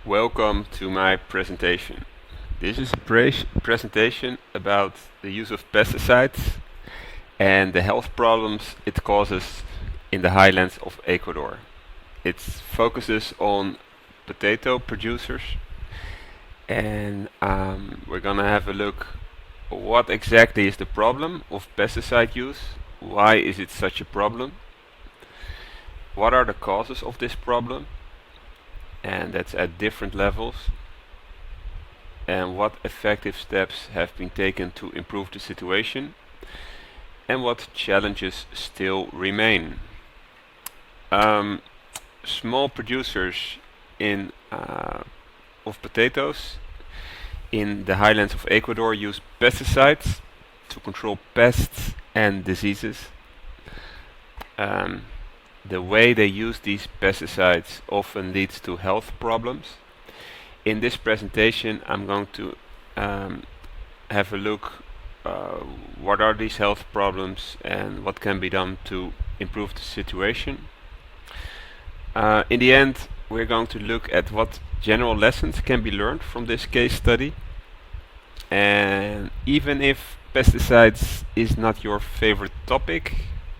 Welcome to my presentation. This is a presentation about the use of pesticides and the health problems it causes in the highlands of Ecuador. It focuses on potato producers, and we're gonna have a look what exactly is the problem of pesticide use, why is it such a problem, what are the causes of this problem, and that's at different levels, and what effective steps have been taken to improve the situation, and what challenges still remain. Um, Small producers in of potatoes in the highlands of Ecuador use pesticides to control pests and diseases. Um, the way they use these pesticides often leads to health problems. In this presentation, I'm going to um, have a look what are these health problems and what can be done to improve the situation. In the end, we're going to look at what general lessons can be learned from this case study. And even if pesticides is not your favorite topic,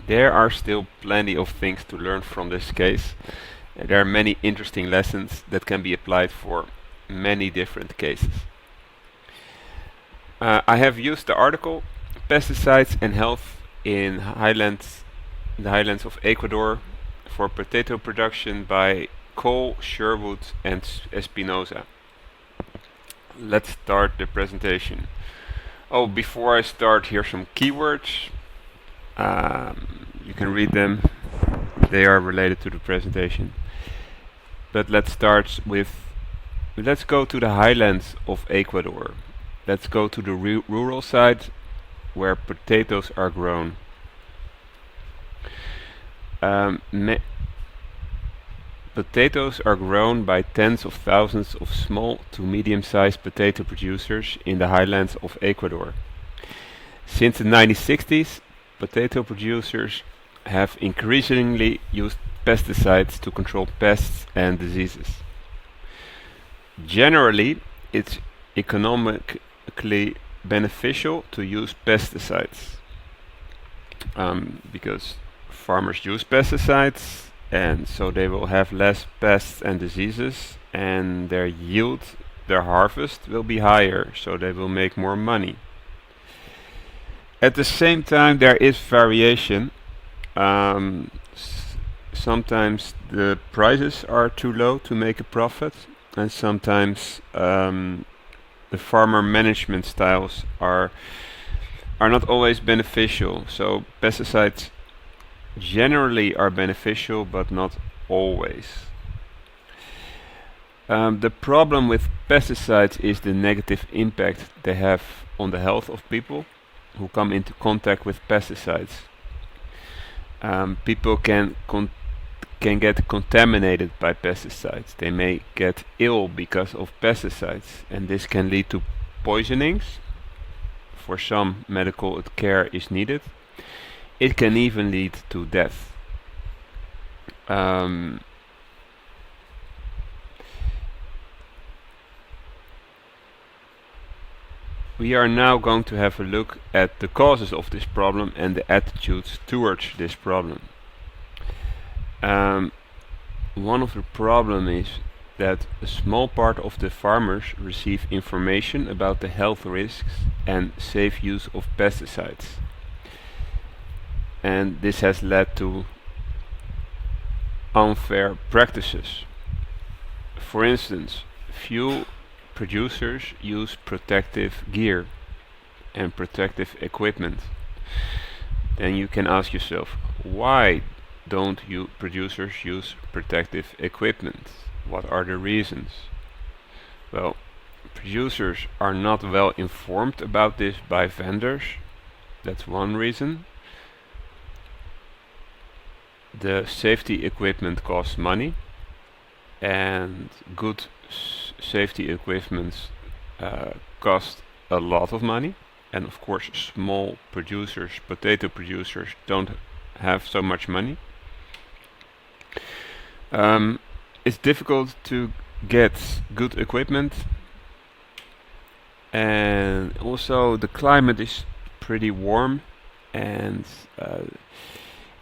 there are still plenty of things to learn from this case. There are many interesting lessons that can be applied for many different cases. I have used the article Pesticides and Health in the highlands of Ecuador for potato production by Cole, Sherwood and Espinosa. Let's start the presentation. Oh, before I start, here's some keywords. You can read them. They are related to the presentation. But let's go to the highlands of Ecuador. Let's go to the rural side where potatoes are grown. Potatoes are grown by tens of thousands of small to medium-sized potato producers in the highlands of Ecuador. Since the 1960s, potato producers have increasingly used pesticides to control pests and diseases. Generally, it's economically beneficial to use pesticides because farmers use pesticides and so they will have less pests and diseases, and their yield, their harvest will be higher, so they will make more money. At the same time, there is variation. Sometimes the prices are too low to make a profit, and sometimes the farmer management styles are not always beneficial. So pesticides generally are beneficial, but not always. The problem with pesticides is the negative impact they have on the health of people who come into contact with pesticides. People can get contaminated by pesticides. They may get ill because of pesticides, and this can lead to poisonings. For some, medical care is needed. It can even lead to death. We are now going to have a look at the causes of this problem and the attitudes towards this problem. One of the problems is that a small part of the farmers receive information about the health risks and safe use of pesticides. And this has led to unfair practices. For instance, few producers use protective gear and protective equipment. Then you can ask yourself, why don't you producers use protective equipment? What are the reasons? Well, producers are not well informed about this by vendors. That's one reason. The safety equipment costs money, and good safety equipment cost a lot of money. And of course, small producers, potato producers, don't have so much money. It's difficult to get good equipment, and also the climate is pretty warm, and uh,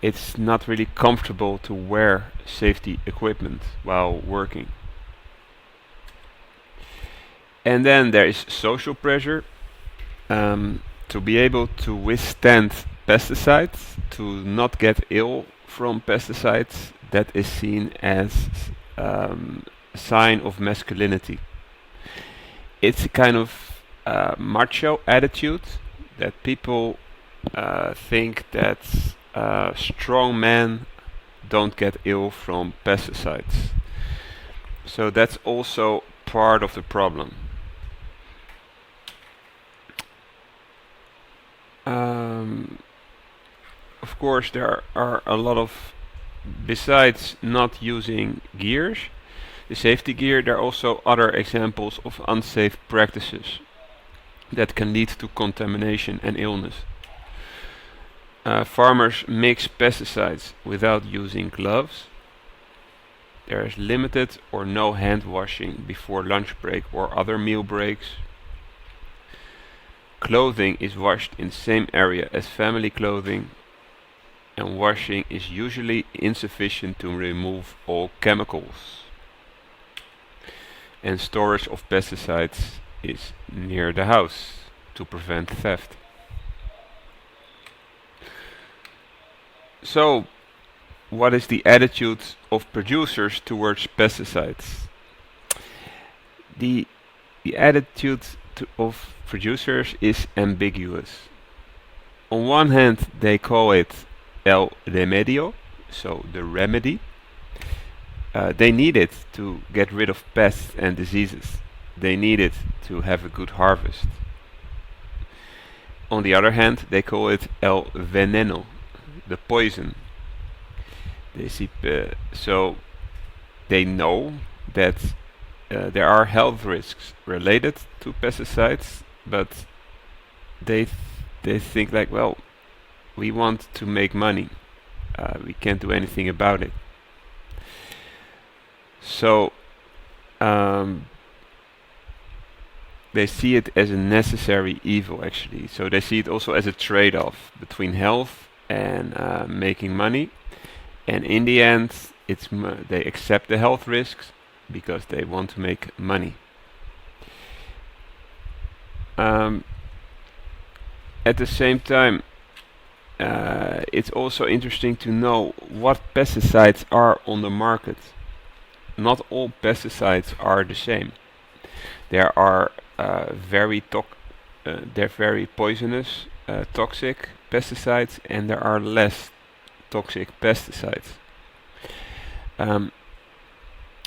it's not really comfortable to wear safety equipment while working. And then there is social pressure, to be able to withstand pesticides, to not get ill from pesticides. That is seen as a sign of masculinity. It's a kind of macho attitude that people think that strong men don't get ill from pesticides. So that's also part of the problem. Um, of course, there are a lot of, besides not using gears, the safety gear, there are also other examples of unsafe practices that can lead to contamination and illness. Farmers mix pesticides without using gloves. There is limited or no hand washing before lunch break or other meal breaks. Clothing is washed in the same area as family clothing, and washing is usually insufficient to remove all chemicals. And storage of pesticides is near the house to prevent theft. So, what is the attitude of producers towards pesticides? The, the attitude of producers is ambiguous. On one hand, they call it el remedio, so the remedy. They need it to get rid of pests and diseases. They need it to have a good harvest. On the other hand, they call it el veneno, the poison. So they know that there are health risks related to pesticides, but they think like, well, we want to make money. We can't do anything about it. So they see it as a necessary evil, actually. So they see it also as a trade-off between health and making money. And in the end, they accept the health risks because they want to make money. At the same time, it's also interesting to know what pesticides are on the market. Not all pesticides are the same. There are they're very poisonous, toxic pesticides, and there are less toxic pesticides. Um,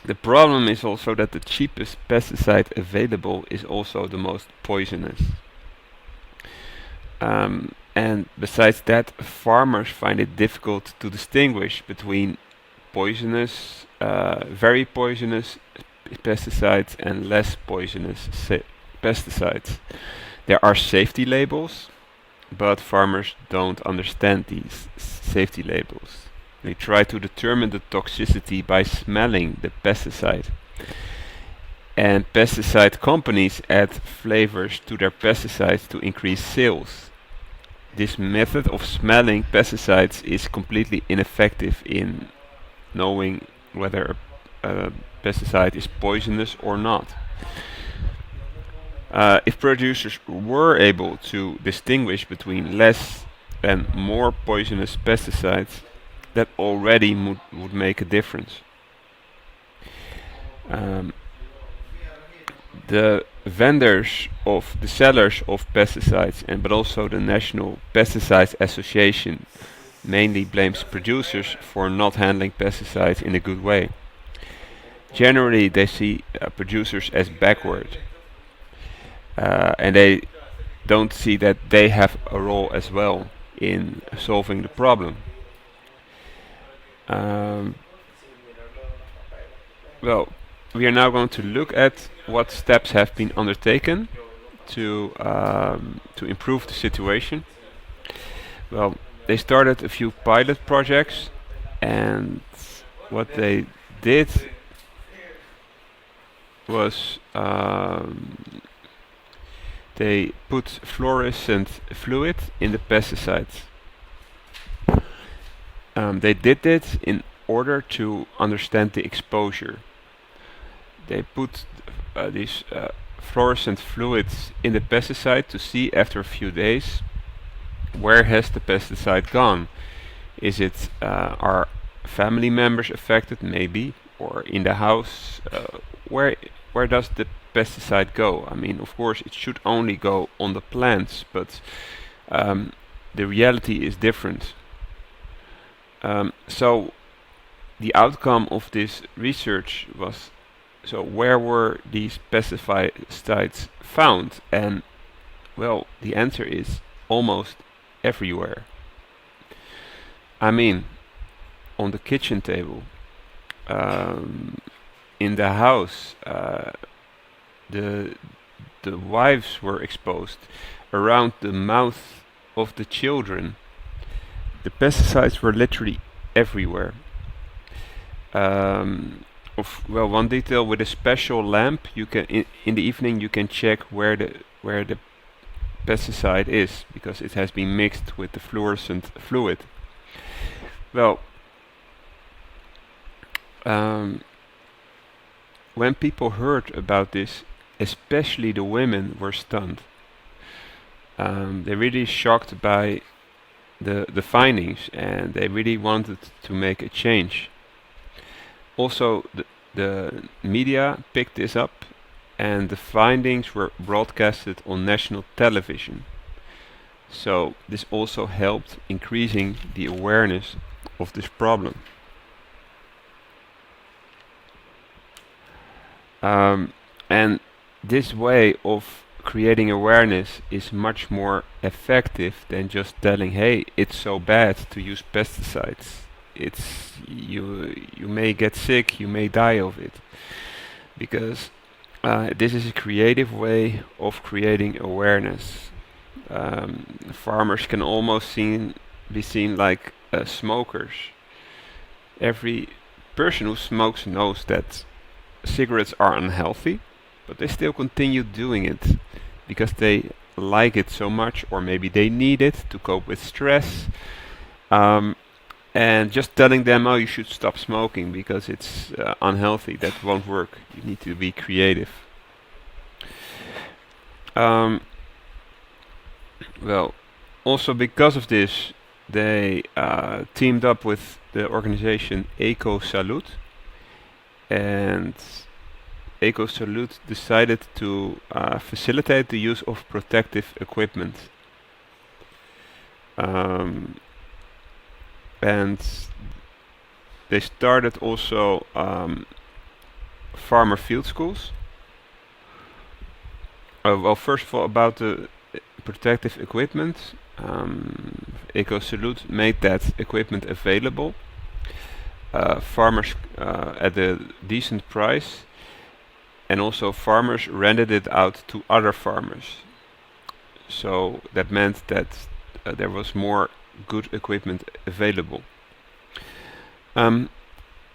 the problem is also that the cheapest pesticide available is also the most poisonous. And besides that, farmers find it difficult to distinguish between poisonous, very poisonous pesticides and less poisonous pesticides. There are safety labels, but farmers don't understand these safety labels. They try to determine the toxicity by smelling the pesticide. And pesticide companies add flavors to their pesticides to increase sales. This method of smelling pesticides is completely ineffective in knowing whether a pesticide is poisonous or not. If producers were able to distinguish between less and more poisonous pesticides, that already would make a difference. Um, the the sellers of pesticides, and but also the National Pesticides Association, mainly blames producers for not handling pesticides in a good way. Generally, they see producers as backward, and they don't see that they have a role as well in solving the problem. Um, well, we are now going to look at what steps have been undertaken to improve the situation. Well, they started a few pilot projects, and what they did was they put fluorescent fluid in the pesticides. They did it in order to understand the exposure. They put these fluorescent fluids in the pesticide to see after a few days where has the pesticide gone. Is it are family members affected, maybe, or in the house? Where where does the pesticide go? I mean, of course, it should only go on the plants, but um, the reality is different. So the outcome of this research was, so where were these pesticides found? And well, the answer is almost everywhere. I mean, on the kitchen table, um, in the house, the the wives were exposed, around the mouth of the children. The pesticides were literally everywhere. Well, one detail: with a special lamp, you can in the evening you can check where the pesticide is, because it has been mixed with the fluorescent fluid. Well, um, when people heard about this, especially the women were stunned. They really shocked by the findings, and they really wanted to make a change. Also, the media picked this up, and the findings were broadcasted on national television. So this also helped increasing the awareness of this problem. And this way of creating awareness is much more effective than just telling, hey, it's so bad to use pesticides. It's you may get sick, you may die of it, because this is a creative way of creating awareness. Farmers can almost be seen like smokers. Every person who smokes knows that cigarettes are unhealthy, but they still continue doing it because they like it so much, or maybe they need it to cope with stress. Um, and just telling them, oh, you should stop smoking because it's unhealthy, that won't work. You need to be creative. Um, well, also because of this, they teamed up with the organization Eco Salud, and Eco Salud decided to facilitate the use of protective equipment. Um, and they started also farmer field schools. Well, first of all, about the protective equipment, Eco Salud made that equipment available. Farmers at a decent price, and also farmers rented it out to other farmers. So that meant that there was more good equipment available.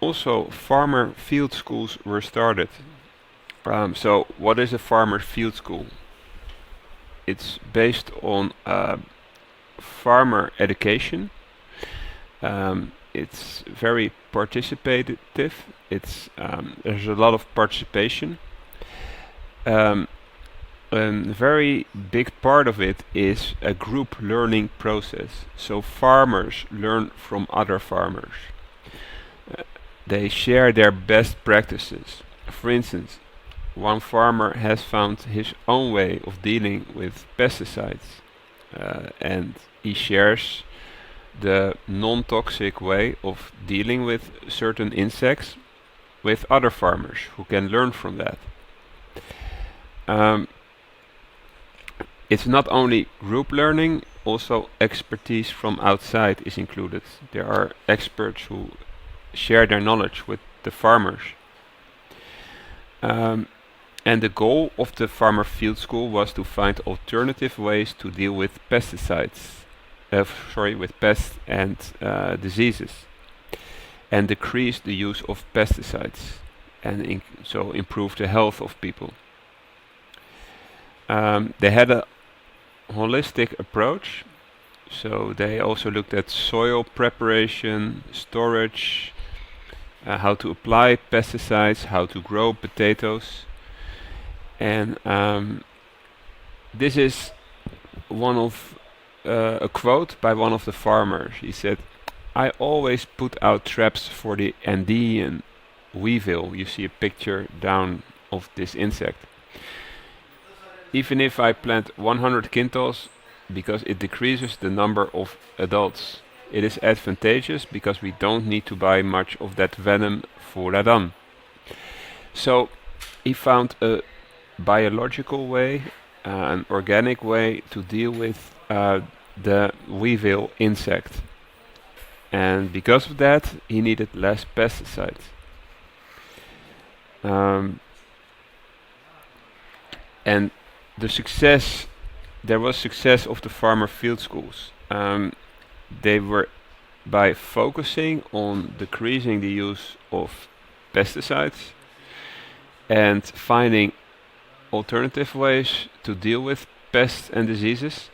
Also, farmer field schools were started. So what is a farmer field school? It's based on farmer education. It's very participative. There's a lot of participation. A very big part of it is a group learning process. So farmers learn from other farmers. They share their best practices. For instance, one farmer has found his own way of dealing with pesticides, and he shares the non-toxic way of dealing with certain insects with other farmers who can learn from that. It's not only group learning, also expertise from outside is included. There are experts who share their knowledge with the farmers. And the goal of the farmer field school was to find alternative ways to deal with pesticides, with pests and diseases, and decrease the use of pesticides. and so improve the health of people. They had a holistic approach, so they also looked at soil preparation, storage, how to apply pesticides, how to grow potatoes, and this is one of a quote by one of the farmers. He said, "I always put out traps for the Andean weevil." You see a picture down of this insect. "Even if I plant 100 quintals, because it decreases the number of adults. It is advantageous because we don't need to buy much of that venom for Radan." So he found a biological way, an organic way to deal with the weevil insect. And because of that, he needed less pesticides. Um, and there was success of the farmer field schools. They were, by focusing on decreasing the use of pesticides and finding alternative ways to deal with pests and diseases,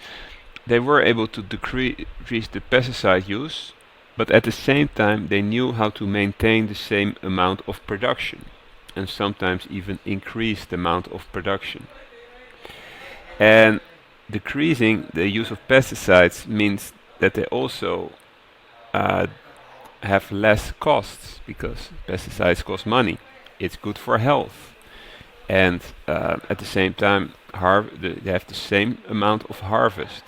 they were able to decrease the pesticide use, but at the same time they knew how to maintain the same amount of production and sometimes even increase the amount of production. And decreasing the use of pesticides means that they also have less costs, because pesticides cost money. It's good for health, and at the same time they have the same amount of harvest,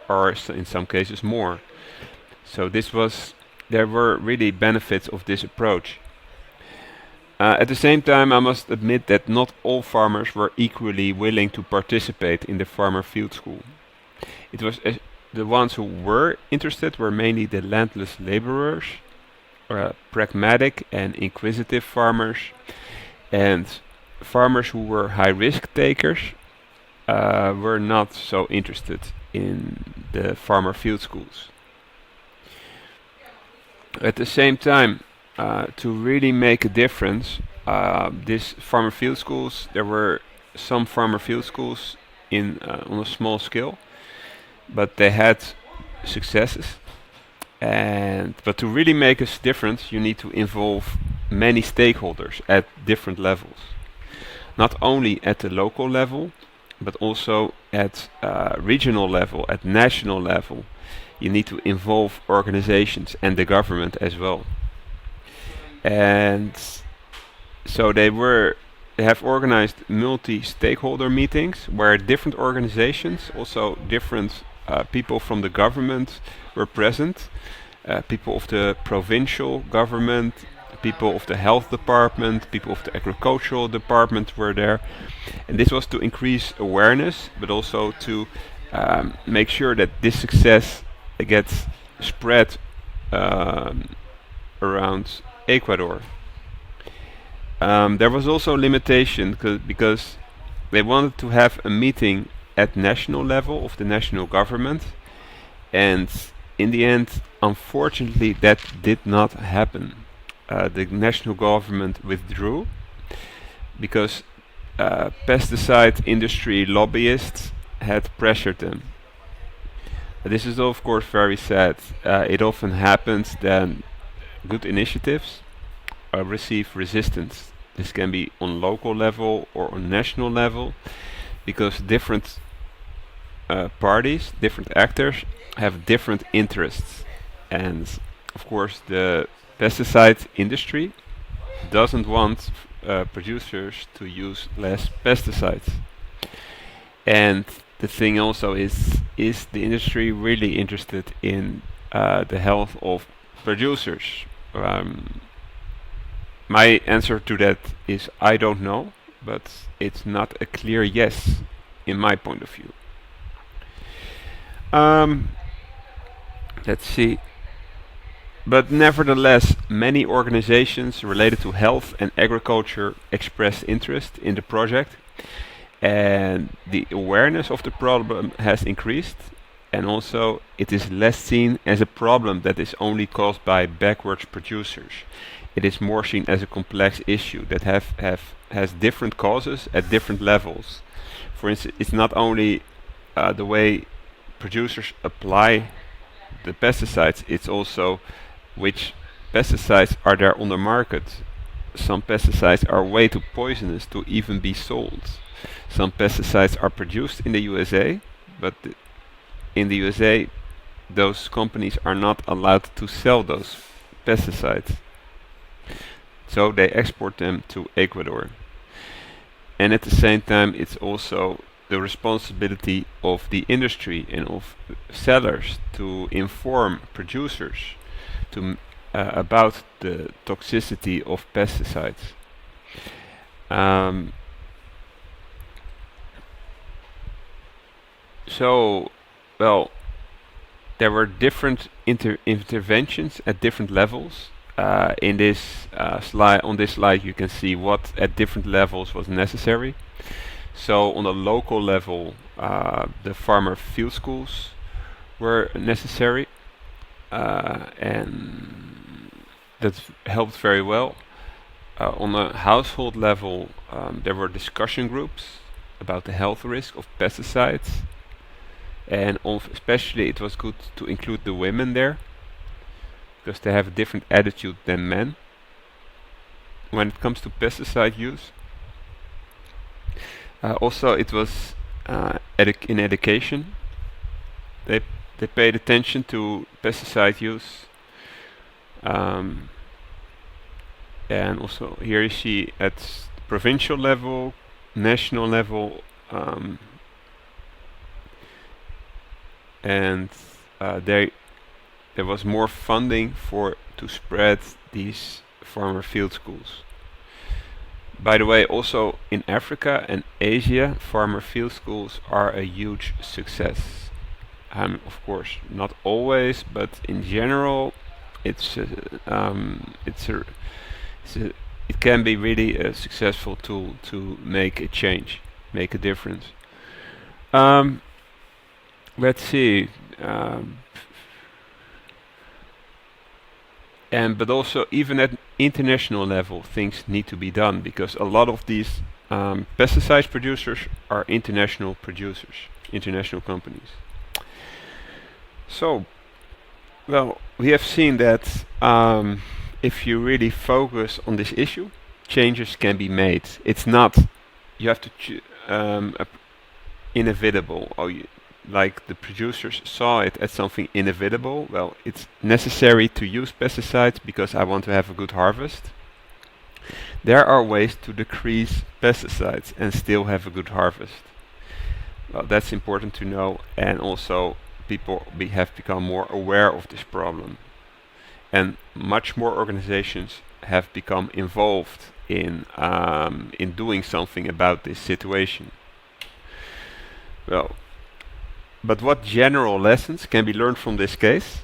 or in some cases more. So there were really benefits of this approach. At the same time, I must admit that not all farmers were equally willing to participate in the farmer field school. It was the ones who were interested were mainly the landless laborers, pragmatic and inquisitive farmers, and farmers who were high risk takers were not so interested in the farmer field schools. At the same time, to really make a difference, these farmer field schools, there were some farmer field schools on a small scale, but they had successes. But to really make a difference, you need to involve many stakeholders at different levels. Not only at the local level, but also at regional level, at national level. You need to involve organizations and the government as well. And so they have organized multi-stakeholder meetings where different organizations, also different people from the government were present, people of the provincial government, people of the health department, people of the agricultural department were there. And this was to increase awareness, but also to make sure that this success gets spread around Ecuador. There was also a limitation because they wanted to have a meeting at national level of the national government, and in the end, unfortunately, that did not happen. The national government withdrew because pesticide industry lobbyists had pressured them. This is of course very sad. It often happens that good initiatives receive resistance. This can be on local level or on national level, because different parties, different actors have different interests. And of course the pesticide industry doesn't want producers to use less pesticides. And the thing also is the industry really interested in the health of producers? My answer to that is I don't know, but it's not a clear yes in my point of view. Let's see. But nevertheless, many organizations related to health and agriculture expressed interest in the project, and the awareness of the problem has increased, and also it is less seen as a problem that is only caused by backwards producers. it is more seen as a complex issue that has different causes at different levels. For instance, it's not only the way producers apply the pesticides, it's also which pesticides are there on the market. Some pesticides are way too poisonous to even be sold. Some pesticides are produced in the USA, but in the USA, those companies are not allowed to sell those pesticides. So they export them to Ecuador. And at the same time, it's also the responsibility of the industry and of sellers to inform producers about the toxicity of pesticides. Um, so, well, there were different interventions at different levels. In this slide, on this slide, you can see what at different levels was necessary. So, on a local level, the farmer field schools were necessary, and that helped very well. On a household level, there were discussion groups about the health risk of pesticides, and especially it was good to include the women there because they have a different attitude than men when it comes to pesticide use. Also, it was in education. They paid attention to pesticide use, um, and also here you see at provincial level, national level, and there was more funding to spread these farmer field schools. By the way, also in Africa and Asia, farmer field schools are a huge success. Of course, not always, but in general, it's it can be really a successful tool to make a change, make a difference. Um, let's see. But also even at international level, things need to be done because a lot of these pesticide producers are international producers, international companies. So, well, we have seen that if you really focus on this issue, changes can be made. It's not you have to inevitable, or like the producers saw it as something inevitable. Well, it's necessary to use pesticides because I want to have a good harvest. There are ways to decrease pesticides and still have a good harvest. Well, that's important to know, and also people have become more aware of this problem, and much more organizations have become involved in doing something about this situation. Well, but what general lessons can be learned from this case?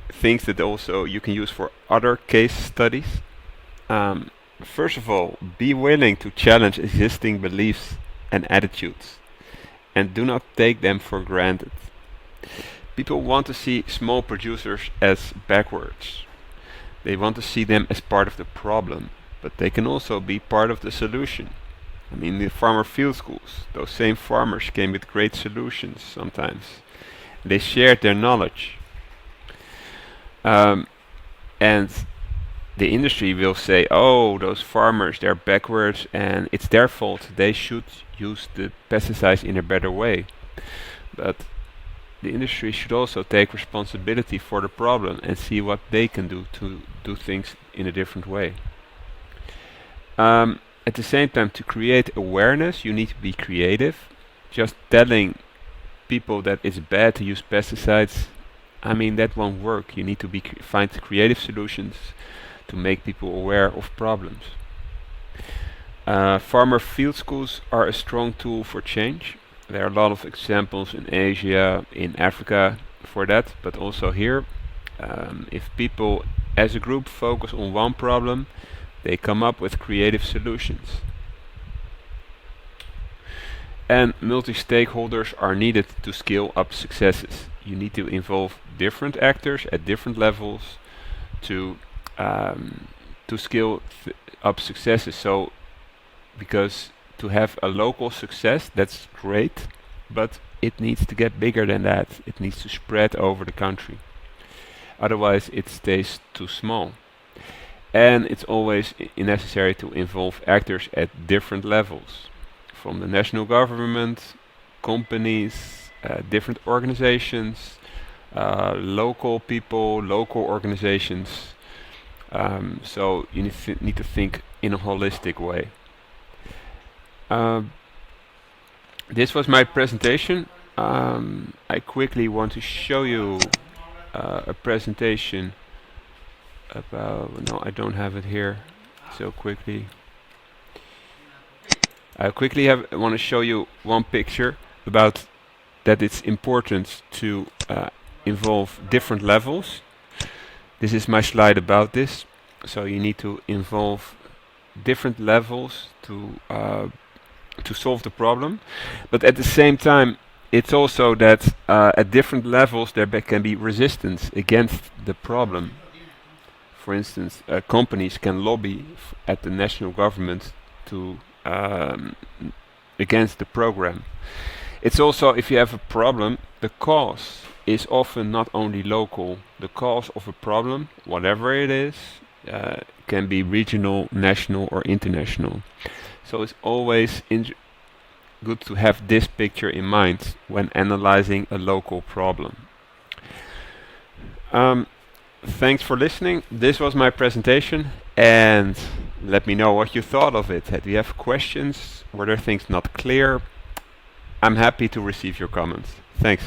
Things that also you can use for other case studies. First of all, be willing to challenge existing beliefs and attitudes, and do not take them for granted. People want to see small producers as backwards. They want to see them as part of the problem, but they can also be part of the solution. I mean, the farmer field schools, those same farmers came with great solutions sometimes. They shared their knowledge. And the industry will say, oh, those farmers, they're backwards and it's their fault. They should use the pesticides in a better way. But the industry should also take responsibility for the problem and see what they can do to do things in a different way. At the same time, to create awareness, you need to be creative. Just telling people that it's bad to use pesticides, I mean, that won't work. You need to find creative solutions to make people aware of problems. Farmer field schools are a strong tool for change. There are a lot of examples in Asia, in Africa for that, but also here. If people as a group focus on one problem, they come up with creative solutions. And multi-stakeholders are needed to scale up successes. You need to involve different actors at different levels to to scale up successes. So because to have a local success, that's great, but it needs to get bigger than that. It needs to spread over the country. Otherwise, it stays too small. And it's always necessary to involve actors at different levels, from the national government, companies, different organizations, local people, local organizations. So you need to think in a holistic way. Um, this was my presentation. I quickly want to show you a presentation about, no, I don't have it here so quickly. I quickly want to show you one picture about that it's important to involve different levels. This is my slide about this. So you need to involve different levels to solve the problem, but at the same time, it's also that at different levels there can be resistance against the problem. For instance, companies can lobby at the national government to against the program. It's also, if you have a problem, the cause is often not only local. The cause of a problem, whatever it is, can be regional, national, or international. So it's always good to have this picture in mind when analyzing a local problem. Thanks for listening. This was my presentation, and let me know what you thought of it. Do you have questions? Were there things not clear? I'm happy to receive your comments. Thanks.